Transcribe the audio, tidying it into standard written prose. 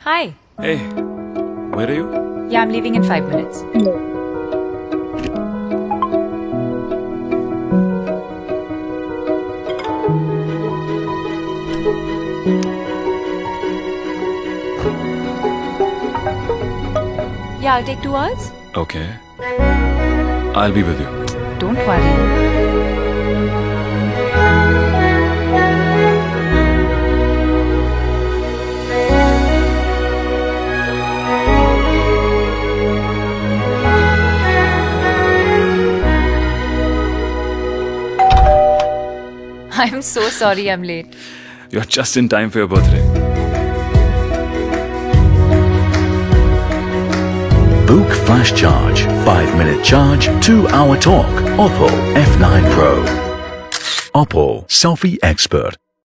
Hi. Hey, where are you? Yeah, I'm leaving in 5 minutes. Yeah, I'll take 2 hours. Okay. I'll be with you. Don't worry. I'm so sorry I'm late. You're just in time for your birthday. VOOC Flash Charge, 5-minute charge, 2-hour talk. OPPO F9 Pro. OPPO Selfie Expert.